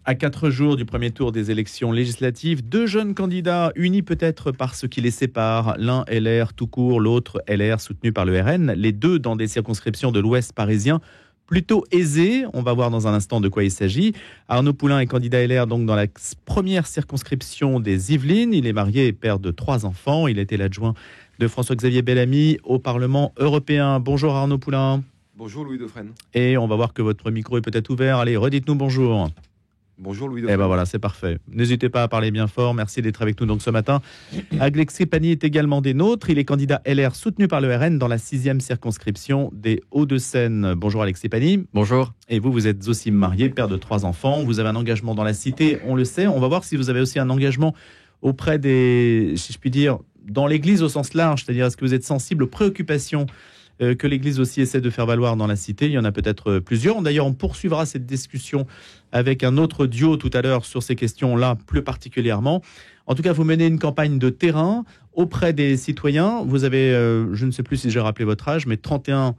À 4 jours du premier tour des élections législatives, 2 jeunes candidats unis peut-être par ce qui les sépare. L'un LR tout court, l'autre LR soutenu par le RN. Les deux dans des circonscriptions de l'Ouest parisien plutôt aisées. On va voir dans un instant de quoi il s'agit. Arnaud Poulain est candidat LR donc dans la première circonscription des Yvelines. Il est marié et père de 3 enfants. Il était l'adjoint de François-Xavier Bellamy au Parlement européen. Bonjour Arnaud Poulain. Bonjour Louis Dauphren. Et on va voir que votre micro est peut-être ouvert. Allez, redites-nous bonjour. Bonjour Louis Dauphren. Eh ben voilà, c'est parfait. N'hésitez pas à parler bien fort. Merci d'être avec nous donc ce matin. Alexis Pani est également des nôtres. Il est candidat LR soutenu par le RN dans la 6e circonscription des Hauts-de-Seine. Bonjour Alexis Pani. Bonjour. Et vous êtes aussi marié, père de 3 enfants. Vous avez un engagement dans la cité, on le sait. On va voir si vous avez aussi un engagement auprès des, si je puis dire, dans l'Église au sens large. C'est-à-dire, est-ce que vous êtes sensible aux préoccupations que l'Église aussi essaie de faire valoir dans la cité? Il y en a peut-être plusieurs. D'ailleurs, on poursuivra cette discussion avec un autre duo tout à l'heure sur ces questions-là plus particulièrement. En tout cas, vous menez une campagne de terrain auprès des citoyens. Vous avez, je ne sais plus si j'ai rappelé votre âge, mais 31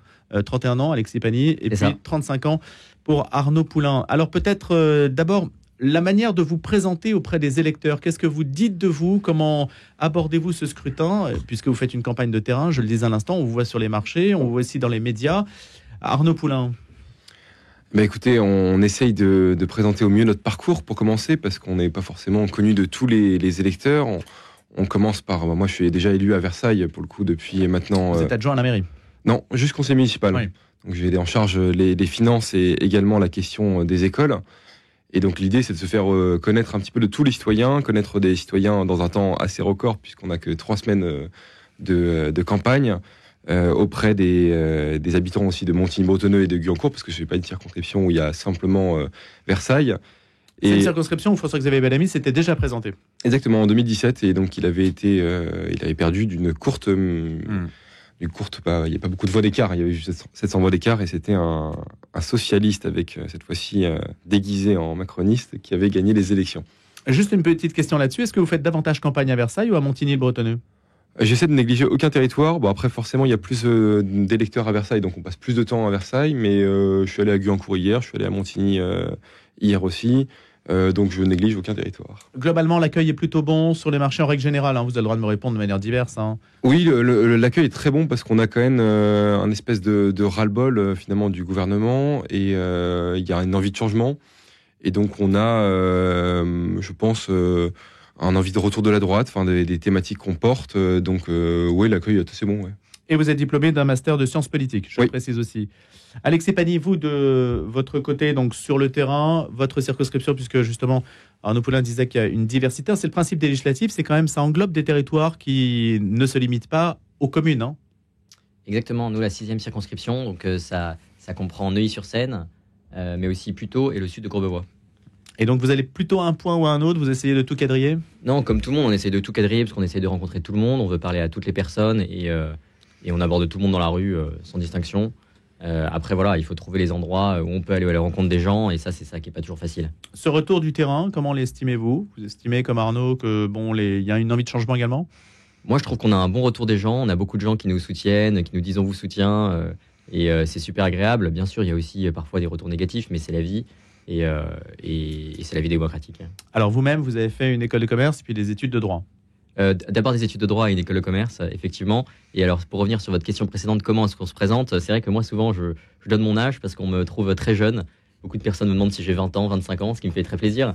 ans, Alexis Pani, et puis ça. 35 ans pour Arnaud Poulain. Alors peut-être d'abord, la manière de vous présenter auprès des électeurs, qu'est-ce que vous dites de vous? Comment abordez-vous ce scrutin? Puisque vous faites une campagne de terrain, je le disais à l'instant, on vous voit sur les marchés, on vous voit aussi dans les médias. Arnaud Poulain. Écoutez, on essaye de présenter au mieux notre parcours pour commencer, parce qu'on n'est pas forcément connu de tous les électeurs. On commence par... Moi, je suis déjà élu à Versailles, pour le coup, depuis maintenant... Vous êtes adjoint à la mairie? Non, juste conseiller municipal. Oui. Donc j'ai en charge les finances et également la question des écoles. Et donc l'idée, c'est de se faire connaître un petit peu de tous les citoyens, connaître des citoyens dans un temps assez record, puisqu'on n'a que 3 semaines de campagne, auprès des habitants aussi de Montigny-Bretonneux et de Guyancourt, parce que je ne fais pas une circonscription où il y a simplement Versailles. C'est une circonscription où François-Xavier Bellamy s'était déjà présenté. Exactement, en 2017, et donc il avait perdu d'une courte... il n'y a pas beaucoup de voix d'écart, il y avait juste 700 voix d'écart, et c'était un socialiste avec, cette fois-ci, déguisé en macroniste, qui avait gagné les élections. Juste une petite question là-dessus, est-ce que vous faites davantage campagne à Versailles ou à Montigny-le-Bretonneux? J'essaie de négliger aucun territoire. Bon, après, forcément, il y a plus d'électeurs à Versailles, donc on passe plus de temps à Versailles, mais je suis allé à Guyancourt hier, je suis allé à Montigny hier aussi. Donc je néglige aucun territoire. Globalement, l'accueil est plutôt bon sur les marchés en règle générale. Vous avez le droit de me répondre de manière diverse. Oui, l'accueil est très bon parce qu'on a quand même un espèce de ras-le-bol finalement du gouvernement, et il y a une envie de changement. Et donc on a, je pense, un envie de retour de la droite, des thématiques qu'on porte. Donc oui, l'accueil est assez bon. Ouais. Et vous êtes diplômé d'un master de sciences politiques, je le précise aussi. Alexis Pani, vous, de votre côté, donc sur le terrain, votre circonscription, puisque justement Arnaud Poulain disait qu'il y a une diversité, c'est le principe des législatives, c'est quand même, ça englobe des territoires qui ne se limitent pas aux communes. Exactement, nous la 6e circonscription, donc ça comprend Neuilly-sur-Seine, mais aussi Puteaux et le sud de Courbevoie. Et donc vous allez plutôt à un point ou à un autre, vous essayez de tout quadriller? Non, comme tout le monde, on essaie de tout quadriller, parce qu'on essaie de rencontrer tout le monde, on veut parler à toutes les personnes, et on aborde tout le monde dans la rue sans distinction. Après, voilà, il faut trouver les endroits où on peut aller à la rencontre des gens, et ça, c'est ça qui n'est pas toujours facile. Ce retour du terrain, comment l'estimez-vous? Vous estimez, comme Arnaud, que il y a une envie de changement également? Moi, je trouve qu'on a un bon retour des gens. On a beaucoup de gens qui nous soutiennent, qui nous disent on vous soutient, et c'est super agréable. Bien sûr, il y a aussi parfois des retours négatifs, mais c'est la vie, et c'est la vie démocratique. Alors vous-même, vous avez fait une école de commerce et puis des études de droit? D'abord des études de droit et une école de commerce, effectivement. Et alors, pour revenir sur votre question précédente, comment est-ce qu'on se présente? C'est vrai que moi, souvent, je donne mon âge parce qu'on me trouve très jeune. Beaucoup de personnes me demandent si j'ai 20 ans, 25 ans, ce qui me fait très plaisir.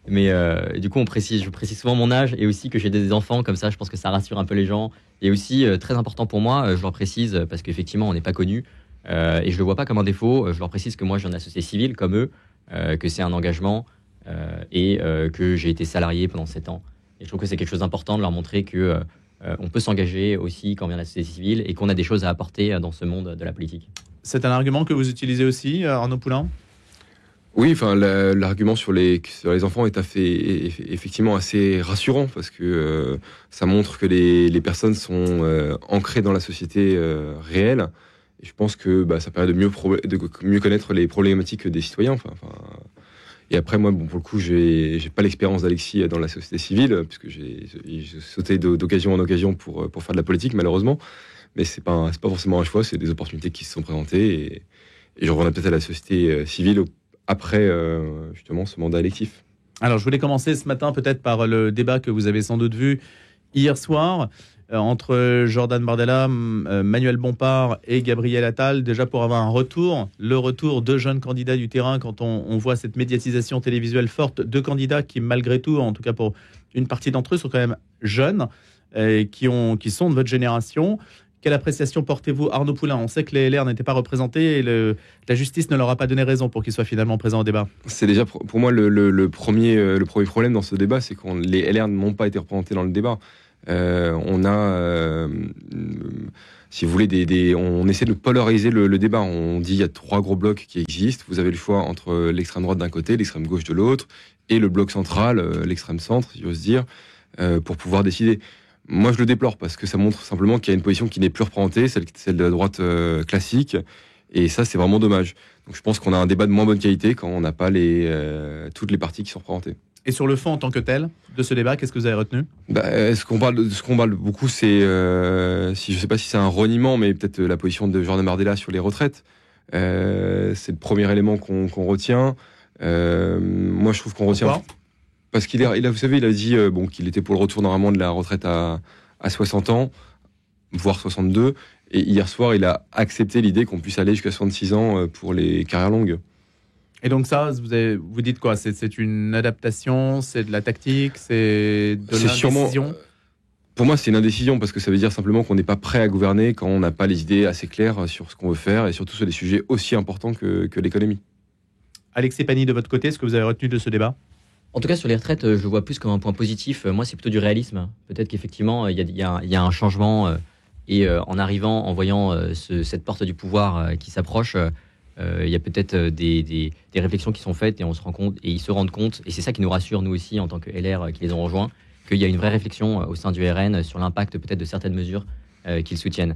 Mais du coup, je précise souvent mon âge, et aussi que j'ai des enfants, comme ça, je pense que ça rassure un peu les gens. Et aussi, très important pour moi, je leur précise, parce qu'effectivement, on n'est pas connu, et je le vois pas comme un défaut, je leur précise que moi, je suis un associé civil, comme eux, que c'est un engagement, et que j'ai été salarié pendant 7 ans. Et je trouve que c'est quelque chose d'important de leur montrer que on peut s'engager aussi quand on vient de la société civile, et qu'on a des choses à apporter dans ce monde de la politique. C'est un argument que vous utilisez aussi, Arnaud Poulain? Oui, l'argument sur les enfants est effectivement assez rassurant, parce que ça montre que les personnes sont ancrées dans la société réelle. Et je pense que ça permet de mieux connaître les problématiques des citoyens. Et après, moi, pour le coup, j'ai pas l'expérience d'Alexis dans la société civile, puisque j'ai sauté d'occasion en occasion pour faire de la politique, malheureusement. Mais c'est pas forcément un choix, c'est des opportunités qui se sont présentées. Et je reviens peut-être à la société civile après justement ce mandat électif. Alors, je voulais commencer ce matin peut-être par le débat que vous avez sans doute vu hier soir entre Jordan Bardella, Manuel Bompard et Gabriel Attal, déjà pour avoir le retour de jeunes candidats du terrain quand on voit cette médiatisation télévisuelle forte de candidats qui, malgré tout, en tout cas pour une partie d'entre eux, sont quand même jeunes et qui sont de votre génération. Quelle appréciation portez-vous, Arnaud Poulain? On sait que les LR n'étaient pas représentés et la justice ne leur a pas donné raison pour qu'ils soient finalement présents au débat. C'est déjà pour moi le premier problème dans ce débat, c'est que les LR n'ont pas été représentés dans le débat. On a, si vous voulez, on essaie de polariser le débat. On dit il y a 3 gros blocs qui existent. Vous avez le choix entre l'extrême droite d'un côté, l'extrême gauche de l'autre, et le bloc central, l'extrême centre, si j'ose dire, pour pouvoir décider. Moi, je le déplore parce que ça montre simplement qu'il y a une position qui n'est plus représentée, celle de la droite classique, et ça, c'est vraiment dommage. Donc, je pense qu'on a un débat de moins bonne qualité quand on n'a pas toutes les parties qui sont représentées. Et sur le fond, en tant que tel, de ce débat, qu'est-ce que vous avez retenu ? Ce qu'on parle beaucoup, c'est, je ne sais pas si c'est un reniement, mais peut-être la position de Jordan Bardella sur les retraites. C'est le premier élément qu'on retient. Moi, je trouve qu'on retient... Parce qu'il vous savez, il a dit qu'il était pour le retour normalement de la retraite à 60 ans, voire 62. Et hier soir, il a accepté l'idée qu'on puisse aller jusqu'à 66 ans pour les carrières longues. Et donc ça, vous dites quoi ? C'est une adaptation, c'est de la tactique, c'est de l'indécision ? Pour moi, c'est une indécision parce que ça veut dire simplement qu'on n'est pas prêt à gouverner quand on n'a pas les idées assez claires sur ce qu'on veut faire et surtout sur des sujets aussi importants que l'économie. Alexis Pani, de votre côté, est-ce que vous avez retenu de ce débat ? En tout cas, sur les retraites, je le vois plus comme un point positif. Moi, c'est plutôt du réalisme. Peut-être qu'effectivement, il y a un changement et en arrivant, en voyant cette porte du pouvoir qui s'approche, il y a peut-être des réflexions qui sont faites et on se rend compte et ils se rendent compte. Et c'est ça qui nous rassure, nous aussi, en tant que LR qui les ont rejoints, qu'il y a une vraie réflexion au sein du RN sur l'impact peut-être de certaines mesures qu'ils soutiennent.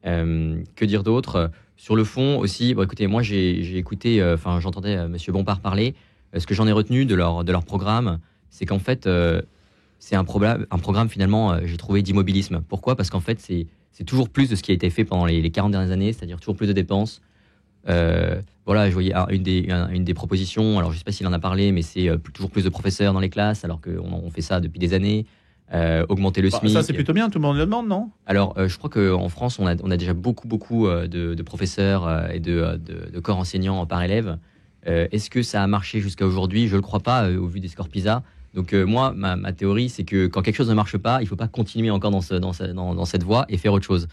Que dire d'autre ? Sur le fond aussi, écoutez, moi j'ai écouté, j'entendais Monsieur Bompard parler. Ce que j'en ai retenu de leur programme, c'est qu'en fait, c'est un programme finalement, j'ai trouvé d'immobilisme. Pourquoi ? Parce qu'en fait, c'est toujours plus de ce qui a été fait pendant les 40 dernières années, c'est-à-dire toujours plus de dépenses. Je voyais une des propositions, alors je ne sais pas s'il en a parlé, mais c'est toujours plus de professeurs dans les classes, alors qu'on fait ça depuis des années. Augmenter le SMIC. Ça, c'est plutôt bien, tout le monde le demande, non ? Alors, je crois qu'en France, on a déjà beaucoup de professeurs et de corps enseignants par élève. Est-ce que ça a marché jusqu'à aujourd'hui ? Je ne le crois pas, au vu des scores PISA. Donc moi, ma théorie, c'est que quand quelque chose ne marche pas, il ne faut pas continuer encore dans cette voie et faire autre chose.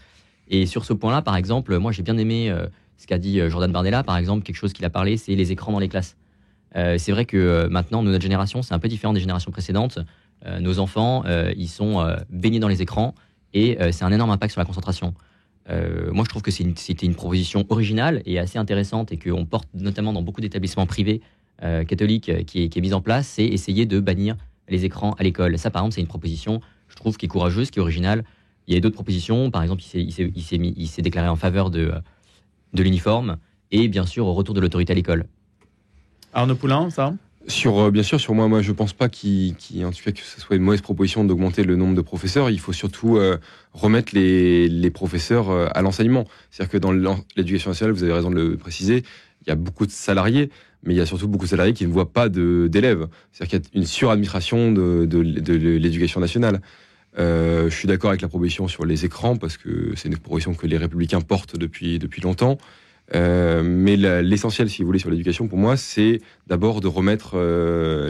Et sur ce point-là, par exemple, moi, j'ai bien aimé ce qu'a dit Jordan Bardella, par exemple, quelque chose qu'il a parlé, c'est les écrans dans les classes. C'est vrai que maintenant, notre génération, c'est un peu différent des générations précédentes. Nos enfants, ils sont baignés dans les écrans et c'est un énorme impact sur la concentration. Moi, je trouve que c'était une proposition originale et assez intéressante et qu'on porte notamment dans beaucoup d'établissements privés catholiques qui est mise en place, c'est essayer de bannir les écrans à l'école. Ça, par exemple, c'est une proposition, je trouve, qui est courageuse, qui est originale. Il y a d'autres propositions, par exemple, il s'est déclaré en faveur de l'uniforme et bien sûr au retour de l'autorité à l'école. Arnaud Poulain, ça ? Bien sûr, sur moi, je pense pas en tout cas que ce soit une mauvaise proposition d'augmenter le nombre de professeurs. Il faut surtout remettre les professeurs à l'enseignement. C'est-à-dire que dans l'éducation nationale, vous avez raison de le préciser, il y a beaucoup de salariés, mais il y a surtout beaucoup de salariés qui ne voient pas d'élèves. C'est-à-dire qu'il y a une suradministration de l'éducation nationale. Je suis d'accord avec la proposition sur les écrans parce que c'est une proposition que les Républicains portent depuis longtemps. Mais l'essentiel, si vous voulez, sur l'éducation, pour moi, c'est d'abord de remettre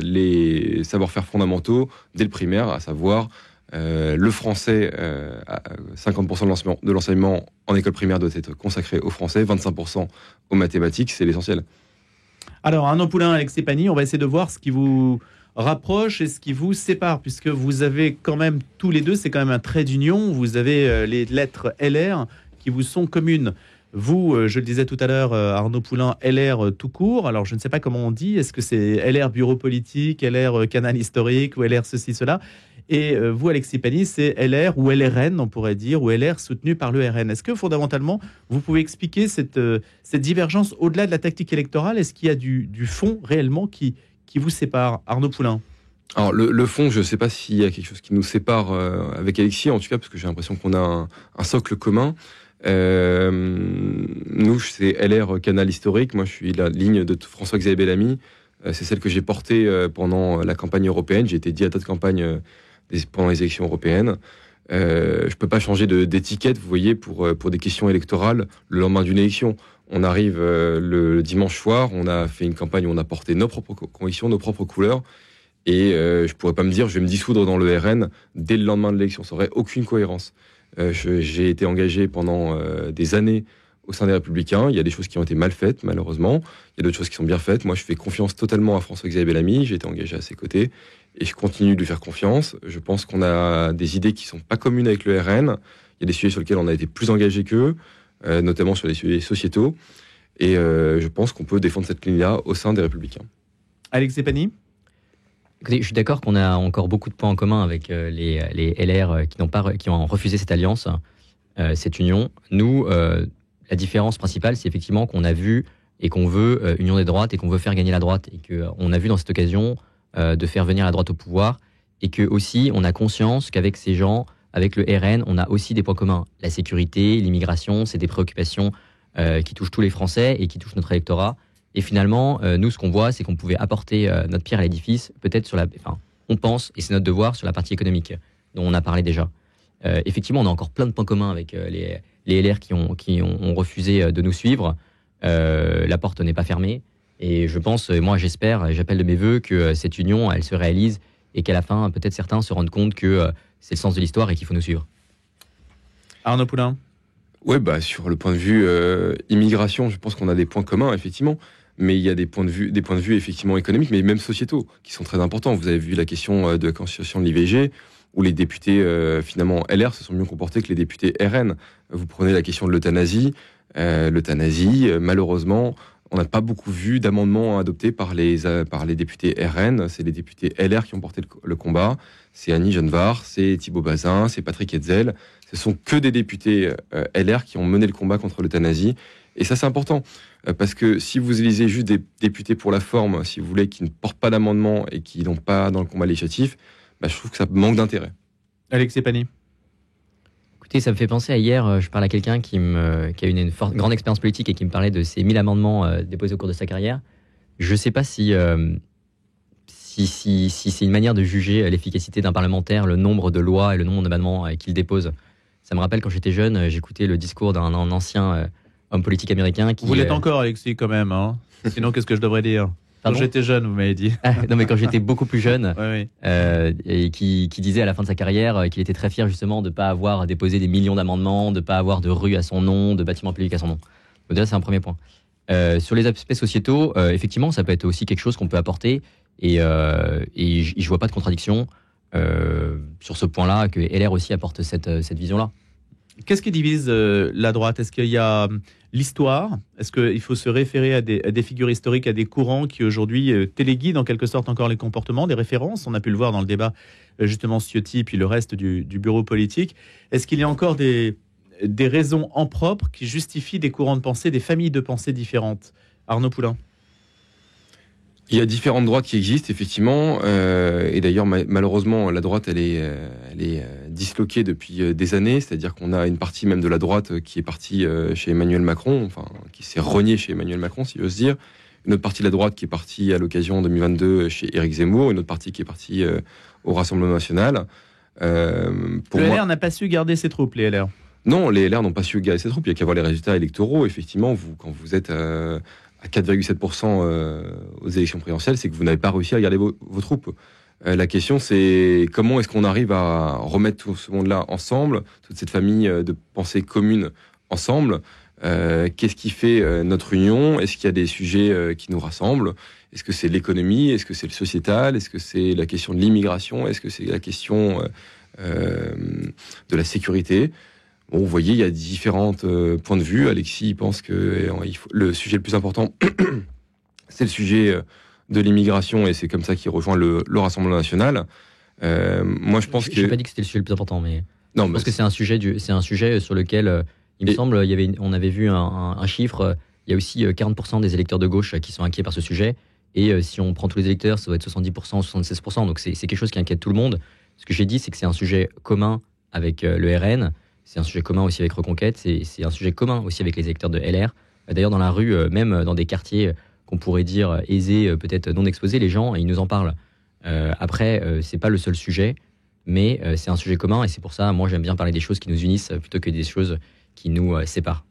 les savoir-faire fondamentaux dès le primaire, à savoir le français, 50% de l'enseignement en école primaire doit être consacré au français, 25% aux mathématiques, c'est l'essentiel. Alors, Arnaud Poulain, Alexis Pani, on va essayer de voir ce qui vous rapproche et ce qui vous sépare, puisque vous avez quand même, tous les deux, c'est quand même un trait d'union, vous avez les lettres LR qui vous sont communes. Vous, je le disais tout à l'heure, Arnaud Poulain, LR tout court. Alors, je ne sais pas comment on dit. Est-ce que c'est LR bureau politique, LR canal historique ou LR ceci, cela ? Et vous, Alexis Pani, c'est LR ou LRN, on pourrait dire, ou LR soutenu par le RN. Est-ce que, fondamentalement, vous pouvez expliquer cette divergence au-delà de la tactique électorale ? Est-ce qu'il y a du fond réellement qui vous sépare ? Arnaud Poulain. Alors, le fond, je ne sais pas s'il y a quelque chose qui nous sépare avec Alexis, en tout cas, parce que j'ai l'impression qu'on a un socle commun. Nous, c'est LR Canal Historique. Moi, je suis la ligne de François-Xavier Bellamy. C'est celle que j'ai portée pendant la campagne européenne. J'ai été directeur de campagne pendant les élections européennes. Je peux pas changer d'étiquette, vous voyez, pour des questions électorales le lendemain d'une élection. On arrive le dimanche soir, on a fait une campagne où on a porté nos propres convictions, nos propres couleurs. Et je pourrais pas me dire, je vais me dissoudre dans le RN dès le lendemain de l'élection. Ça aurait aucune cohérence. J'ai été engagé pendant des années au sein des Républicains. Il y a des choses qui ont été mal faites, malheureusement. Il y a d'autres choses qui sont bien faites. Moi, je fais confiance totalement à François-Xavier Bellamy. J'ai été engagé à ses côtés et je continue de lui faire confiance. Je pense qu'on a des idées qui sont pas communes avec le RN. Il y a des sujets sur lesquels on a été plus engagé qu'eux, notamment sur les sujets sociétaux. Et je pense qu'on peut défendre cette ligne-là au sein des Républicains. Alex Zepani. Écoutez, je suis d'accord qu'on a encore beaucoup de points en commun avec les LR qui ont refusé cette alliance, cette union. Nous, la différence principale, c'est effectivement qu'on a vu et qu'on veut union des droites et qu'on veut faire gagner la droite. Et qu'on a vu dans cette occasion de faire venir la droite au pouvoir. Et que aussi, on a conscience qu'avec ces gens, avec le RN, on a aussi des points communs. La sécurité, l'immigration, c'est des préoccupations qui touchent tous les Français et qui touchent notre électorat. Et finalement, nous, ce qu'on voit, c'est qu'on pouvait apporter notre pierre à l'édifice, peut-être on pense, et c'est notre devoir, sur la partie économique, dont on a parlé déjà. Effectivement, on a encore plein de points communs avec les LR qui ont refusé de nous suivre. La porte n'est pas fermée. Et je pense, moi j'espère, j'appelle de mes voeux que cette union, elle se réalise et qu'à la fin, peut-être certains se rendent compte que c'est le sens de l'histoire et qu'il faut nous suivre. Arnaud Poulain. Ouais, sur le point de vue immigration, je pense qu'on a des points communs, effectivement. Mais il y a des points de vue effectivement économiques, mais même sociétaux, qui sont très importants. Vous avez vu la question de la constitution de l'IVG, où les députés, finalement, LR se sont mieux comportés que les députés RN. Vous prenez la question de l'euthanasie. Malheureusement, on n'a pas beaucoup vu d'amendements adoptés par les députés RN. C'est les députés LR qui ont porté le combat. C'est Annie Genevard, c'est Thibault Bazin, c'est Patrick Hetzel. Ce sont que des députés LR qui ont mené le combat contre l'euthanasie. Et ça, c'est important. Parce que si vous élisez juste des députés pour la forme, si vous voulez, qui ne portent pas d'amendement et qui n'ont pas dans le combat législatif, je trouve que ça manque d'intérêt. Alex Zepani. Écoutez, ça me fait penser à hier, je parle à quelqu'un qui a une grande expérience politique et qui me parlait de ces 1000 amendements déposés au cours de sa carrière. Je ne sais pas si c'est une manière de juger l'efficacité d'un parlementaire, le nombre de lois et le nombre d'amendements qu'il dépose. Ça me rappelle quand j'étais jeune, j'écoutais le discours d'un ancien homme politique américain qui... Vous l'êtes encore, Alexis, quand même. Hein. Sinon, qu'est-ce que je devrais dire? Quand j'étais jeune, vous m'avez dit. Non, mais quand j'étais beaucoup plus jeune, oui. Et qui disait à la fin de sa carrière qu'il était très fier justement de ne pas avoir déposé des millions d'amendements, de ne pas avoir de rues à son nom, de bâtiments publics à son nom. Donc déjà, c'est un premier point. Sur les aspects sociétaux, effectivement, ça peut être aussi quelque chose qu'on peut apporter. Et je ne vois pas de contradiction sur ce point-là, que LR aussi apporte cette vision-là. Qu'est-ce qui divise la droite? Est-ce qu'il y a l'histoire? Est-ce qu'il faut se référer à des figures historiques, à des courants qui aujourd'hui téléguident en quelque sorte encore les comportements, des références? On a pu le voir dans le débat, justement, Ciotti, puis le reste du bureau politique. Est-ce qu'il y a encore des raisons en propre qui justifient des courants de pensée, des familles de pensée différentes? Arnaud Poulain. Il y a différentes droites qui existent, effectivement. Et d'ailleurs, malheureusement, la droite, elle est disloquée depuis des années. C'est-à-dire qu'on a une partie même de la droite qui est partie chez Emmanuel Macron, enfin, qui s'est reniée chez Emmanuel Macron, si j'ose dire. Une autre partie de la droite qui est partie à l'occasion en 2022 chez Éric Zemmour. Une autre partie qui est partie au Rassemblement national. Le LR n'a pas su garder ses troupes, les LR. Non, les LR n'ont pas su garder ses troupes. Il y a qu'à voir les résultats électoraux. Effectivement, quand vous êtes... à 4,7% aux élections présidentielles, c'est que vous n'avez pas réussi à garder vos troupes. La question, c'est comment est-ce qu'on arrive à remettre tout ce monde-là ensemble, toute cette famille de pensée commune ensemble. Qu'est-ce qui fait notre union? Est-ce qu'il y a des sujets qui nous rassemblent? Est-ce que c'est l'économie? Est-ce que c'est le sociétal? Est-ce que c'est la question de l'immigration? Est-ce que c'est la question de la sécurité? Bon, vous voyez, il y a différents points de vue. Alexis pense que le sujet le plus important, c'est le sujet de l'immigration, et c'est comme ça qu'il rejoint le Rassemblement national. Moi, je pense que... Je n'ai pas dit que c'était le sujet le plus important, mais non, je pense que c'est un sujet sur lequel, il me semble, on avait vu un chiffre. Il y a aussi 40% des électeurs de gauche qui sont inquiets par ce sujet. Et si on prend tous les électeurs, ça doit être 70%, 76%. Donc c'est quelque chose qui inquiète tout le monde. Ce que j'ai dit, c'est que c'est un sujet commun avec le RN. C'est un sujet commun aussi avec Reconquête, c'est un sujet commun aussi avec les électeurs de LR. D'ailleurs, dans la rue, même dans des quartiers qu'on pourrait dire aisés, peut-être non exposés, les gens, ils nous en parlent. Après, c'est pas le seul sujet, mais c'est un sujet commun et c'est pour ça, moi, j'aime bien parler des choses qui nous unissent plutôt que des choses qui nous séparent.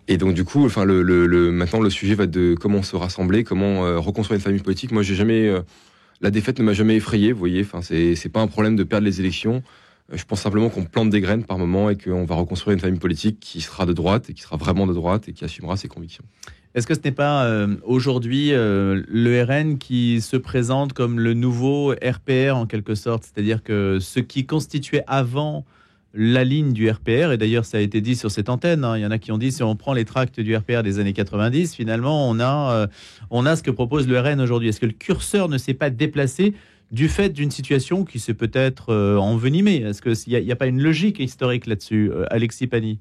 Et donc du coup, enfin, maintenant le sujet va de comment se rassembler, comment reconstruire une famille politique. Moi, j'ai jamais, la défaite ne m'a jamais effrayé. Vous voyez, enfin, c'est pas un problème de perdre les élections. Je pense simplement qu'on plante des graines par moment et qu'on va reconstruire une famille politique qui sera de droite et qui sera vraiment de droite et qui assumera ses convictions. Est-ce que ce n'est pas aujourd'hui le RN qui se présente comme le nouveau RPR en quelque sorte, c'est-à-dire que ce qui constituait avant la ligne du RPR, et d'ailleurs ça a été dit sur cette antenne, il y en a qui ont dit si on prend les tracts du RPR des années 90, finalement on a ce que propose le RN aujourd'hui. Est-ce que le curseur ne s'est pas déplacé du fait d'une situation qui s'est peut-être envenimée? Est-ce qu'il n'y a pas une logique historique là-dessus, Alexis Pani?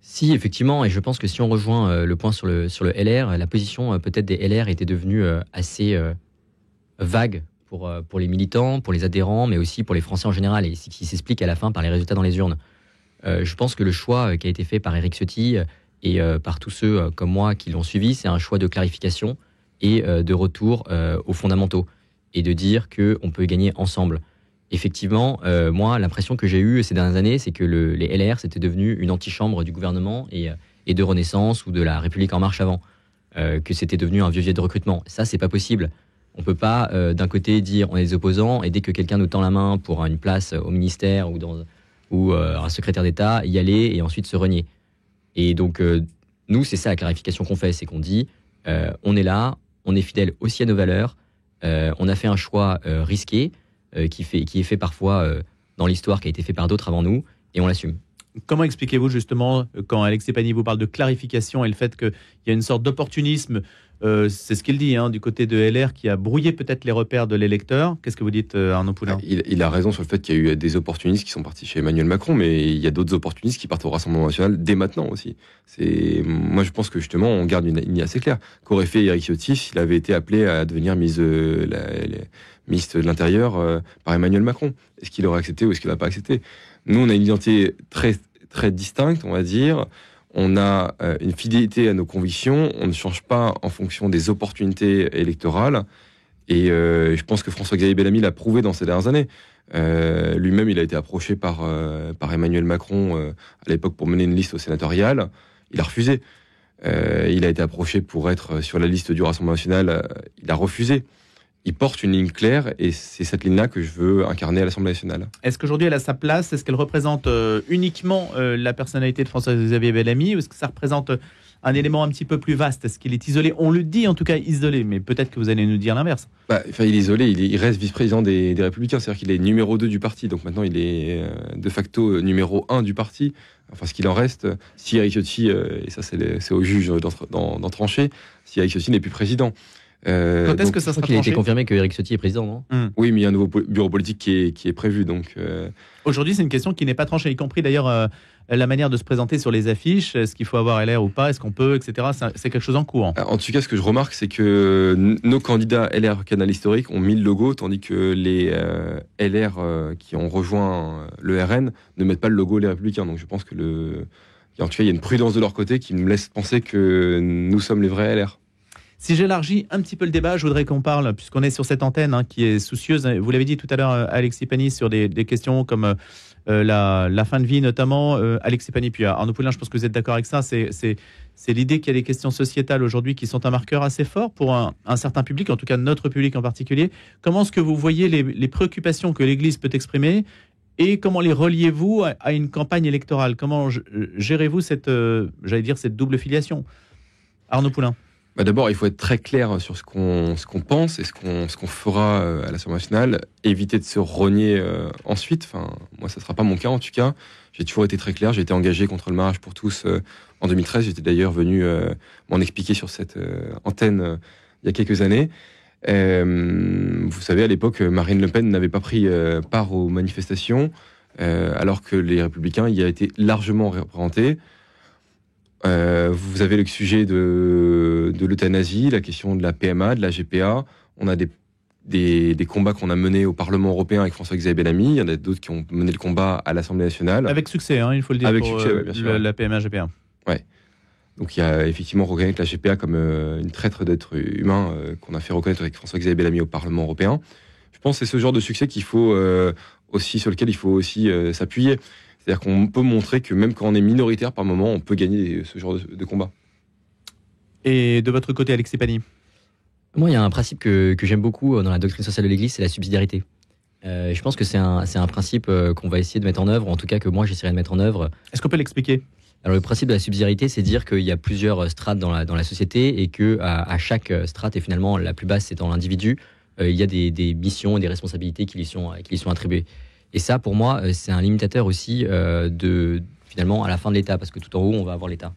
Si, effectivement, et je pense que si on rejoint le point sur le LR, la position peut-être des LR était devenue assez vague pour les militants, pour les adhérents, mais aussi pour les Français en général, et qui s'explique à la fin par les résultats dans les urnes. Je pense que le choix qui a été fait par Éric Ciotti et par tous ceux comme moi qui l'ont suivi, c'est un choix de clarification et de retour aux fondamentaux, et de dire qu'on peut gagner ensemble. Effectivement, moi, l'impression que j'ai eue ces dernières années, c'est que les LR, c'était devenu une antichambre du gouvernement et de Renaissance ou de la République En Marche avant, que c'était devenu un vivier de recrutement. Ça, c'est pas possible. On peut pas, d'un côté, dire on est des opposants, et dès que quelqu'un nous tend la main pour une place au ministère ou un secrétaire d'État, y aller et ensuite se renier. Et donc, nous, c'est ça la clarification qu'on fait, c'est qu'on dit on est là, on est fidèle aussi à nos valeurs, on a fait un choix risqué, qui est fait parfois dans l'histoire, qui a été fait par d'autres avant nous, et on l'assume. Comment expliquez-vous justement, quand Alexis Pani vous parle de clarification et le fait qu'il y a une sorte d'opportunisme, c'est ce qu'il dit, du côté de LR, qui a brouillé peut-être les repères de l'électeur? Qu'est-ce que vous dites, Arnaud Poulain? Il a raison sur le fait qu'il y a eu des opportunistes qui sont partis chez Emmanuel Macron, mais il y a d'autres opportunistes qui partent au Rassemblement national dès maintenant aussi. Moi, je pense que justement, on garde une ligne assez claire. Qu'aurait fait Éric Ciotti s'il avait été appelé à devenir ministre de l'Intérieur par Emmanuel Macron? Est-ce qu'il aurait accepté ou est-ce qu'il n'a pas accepté? Nous, on a une identité très, très distincte, on va dire. On a une fidélité à nos convictions. On ne change pas en fonction des opportunités électorales. Et je pense que François-Xavier Bellamy l'a prouvé dans ces dernières années. Lui-même, il a été approché par Emmanuel Macron à l'époque pour mener une liste au sénatorial. Il a refusé. Il a été approché pour être sur la liste du Rassemblement national. Il a refusé. Il porte une ligne claire et c'est cette ligne-là que je veux incarner à l'Assemblée nationale. Est-ce qu'aujourd'hui elle a sa place? Est-ce qu'elle représente uniquement la personnalité de François-Xavier Bellamy, ou est-ce que ça représente un élément un petit peu plus vaste? Est-ce qu'il est isolé? On le dit en tout cas isolé, mais peut-être que vous allez nous dire l'inverse. Il est isolé, il reste vice-président des Républicains, c'est-à-dire qu'il est numéro 2 du parti, donc maintenant il est de facto numéro 1 du parti. Enfin, ce qu'il en reste, si Éric Ciotti, et ça c'est au juge d'en trancher, si Éric Ciotti n'est plus président. Quand est-ce que ça sera tranché? Il a été confirmé que Éric Ciotti est président, non? Oui, mais il y a un nouveau bureau politique qui est prévu. Donc, aujourd'hui, c'est une question qui n'est pas tranchée, y compris d'ailleurs la manière de se présenter sur les affiches. Est-ce qu'il faut avoir LR ou pas? Est-ce qu'on peut, etc. C'est quelque chose en cours. En tout cas, ce que je remarque, c'est que nos candidats LR Canal Historique ont mis le logo, tandis que les LR qui ont rejoint le RN ne mettent pas le logo Les Républicains. Donc je pense que en tout cas, il y a une prudence de leur côté qui me laisse penser que nous sommes les vrais LR. Si j'élargis un petit peu le débat, je voudrais qu'on parle, puisqu'on est sur cette antenne qui est soucieuse, vous l'avez dit tout à l'heure, Alexis Pani, sur des questions comme la fin de vie notamment. Alexis Pani, puis Arnaud Poulain, je pense que vous êtes d'accord avec ça. C'est l'idée qu'il y a des questions sociétales aujourd'hui qui sont un marqueur assez fort pour un certain public, en tout cas notre public en particulier. Comment est-ce que vous voyez les préoccupations que l'Église peut exprimer et comment les reliez-vous à une campagne électorale? Comment gérez-vous cette double filiation? Arnaud Poulain. D'abord, il faut être très clair sur ce qu'on pense et ce qu'on fera à l'Assemblée nationale. Éviter de se rogner ensuite. Enfin, moi, ça ne sera pas mon cas en tout cas. J'ai toujours été très clair. J'ai été engagé contre le mariage pour tous en 2013. J'étais d'ailleurs venu m'en expliquer sur cette antenne il y a quelques années. Vous savez, à l'époque, Marine Le Pen n'avait pas pris part aux manifestations, alors que les Républicains y a été largement représentés. Vous avez le sujet de l'euthanasie, la question de la PMA, de la GPA. On a des des combats qu'on a menés au Parlement européen avec François-Xavier Bellamy. Il y en a d'autres qui ont mené le combat à l'Assemblée nationale. Avec succès, hein, il faut le dire, avec pour succès, ouais, bien sûr. la PMA-GPA. Ouais. Donc il y a effectivement reconnaître la GPA comme une traître d'être humain qu'on a fait reconnaître avec François-Xavier Bellamy au Parlement européen. Je pense que c'est ce genre de succès sur lequel il faut aussi s'appuyer. C'est-à-dire qu'on peut montrer que même quand on est minoritaire par moment, on peut gagner ce genre de combat. Et de votre côté, Alexis Pani? Moi, il y a un principe que j'aime beaucoup dans la doctrine sociale de l'Église, c'est la subsidiarité. Je pense que c'est un principe qu'on va essayer de mettre en œuvre, en tout cas que moi j'essaierai de mettre en œuvre. Est-ce qu'on peut l'expliquer? Alors le principe de la subsidiarité, c'est dire qu'il y a plusieurs strates dans la société et que à chaque strate, et finalement la plus basse c'est dans l'individu, il y a des missions et des responsabilités qui lui sont attribuées. Et ça, pour moi, c'est un limitateur aussi finalement à la fin de l'État, parce que tout en haut, on va avoir l'État.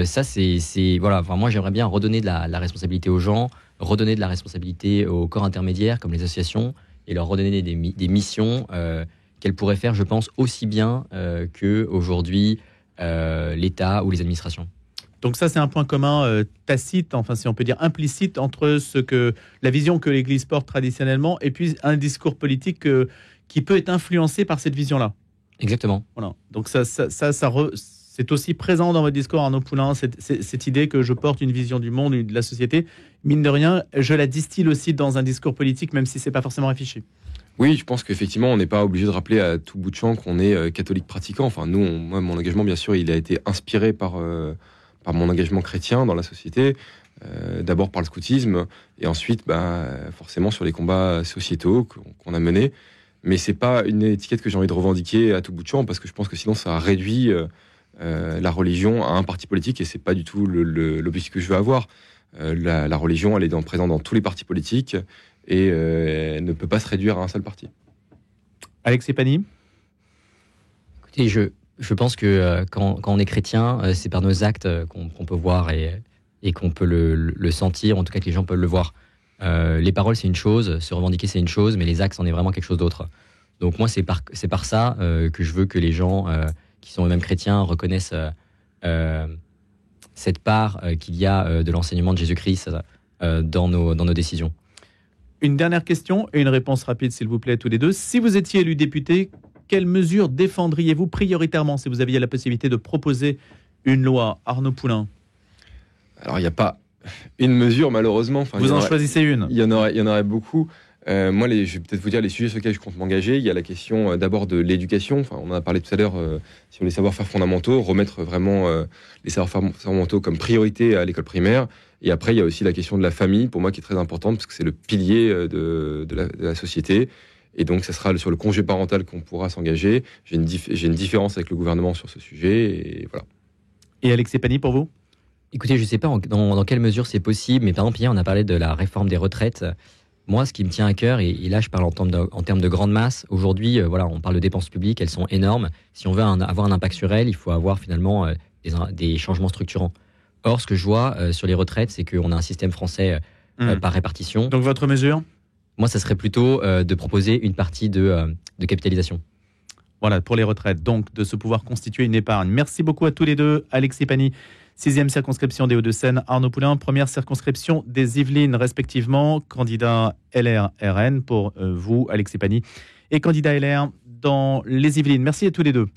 Ça, voilà. Enfin, moi, j'aimerais bien redonner de la responsabilité aux gens, redonner de la responsabilité aux corps intermédiaires comme les associations, et leur redonner des missions qu'elles pourraient faire, je pense, aussi bien qu'aujourd'hui l'État ou les administrations. Donc ça, c'est un point commun tacite, enfin si on peut dire implicite, entre la vision que l'Église porte traditionnellement et puis un discours politique qui peut être influencé par cette vision-là. Exactement. Voilà. Donc c'est aussi présent dans votre discours, Arnaud Poulain, cette idée que je porte une vision du monde et de la société. Mine de rien, je la distille aussi dans un discours politique, même si c'est pas forcément affiché. Oui, je pense qu'effectivement, on n'est pas obligé de rappeler à tout bout de champ qu'on est catholique pratiquant. Enfin, moi, mon engagement, bien sûr, il a été inspiré par mon engagement chrétien dans la société, d'abord par le scoutisme, et ensuite, forcément, sur les combats sociétaux qu'on a menés. Mais c'est pas une étiquette que j'ai envie de revendiquer à tout bout de champ, parce que je pense que sinon, ça réduit la religion à un parti politique, et c'est pas du tout l'objectif que je veux avoir. La religion, elle est présente dans tous les partis politiques, et elle ne peut pas se réduire à un seul parti. Alexis Pani? Écoutez, je pense que quand on est chrétien, c'est par nos actes qu'on peut voir et qu'on peut le sentir, en tout cas que les gens peuvent le voir. Les paroles, c'est une chose, se revendiquer, c'est une chose, mais les actes, c'en est vraiment quelque chose d'autre. Donc moi, c'est par ça que je veux que les gens qui sont eux-mêmes chrétiens reconnaissent cette part qu'il y a de l'enseignement de Jésus-Christ dans nos décisions. Une dernière question et une réponse rapide, s'il vous plaît, tous les deux. Si vous étiez élu député, quelles mesures défendriez-vous prioritairement si vous aviez la possibilité de proposer une loi? Arnaud Poulain. Alors, il n'y a pas une mesure, malheureusement. Enfin, vous en choisissez une? Il y en aurait beaucoup. Moi, je vais peut-être vous dire les sujets sur lesquels je compte m'engager. Il y a la question d'abord de l'éducation. Enfin, on en a parlé tout à l'heure sur les savoir-faire fondamentaux, remettre vraiment les savoir-faire fondamentaux comme priorité à l'école primaire. Et après, il y a aussi la question de la famille, pour moi, qui est très importante, parce que c'est le pilier de la société. Et donc, ça sera sur le congé parental qu'on pourra s'engager. J'ai une différence avec le gouvernement sur ce sujet, et voilà. Et Alexis Pani, pour vous? Écoutez, je ne sais pas dans quelle mesure c'est possible, mais par exemple, hier, on a parlé de la réforme des retraites. Moi, ce qui me tient à cœur, et là, je parle en termes de grande masse, aujourd'hui, voilà, on parle de dépenses publiques, elles sont énormes. Si on veut avoir un impact sur elles, il faut avoir finalement des changements structurants. Or, ce que je vois sur les retraites, c'est qu'on a un système français par répartition. Donc, votre mesure? Moi, ça serait plutôt de proposer une partie de capitalisation. Voilà, pour les retraites. Donc, de se pouvoir constituer une épargne. Merci beaucoup à tous les deux. Alexis Pani, 6e circonscription des Hauts-de-Seine. Arnaud Poulain, 1re circonscription des Yvelines, respectivement. Candidat LR-RN pour vous, Alexis Pani, et candidat LR dans les Yvelines. Merci à tous les deux.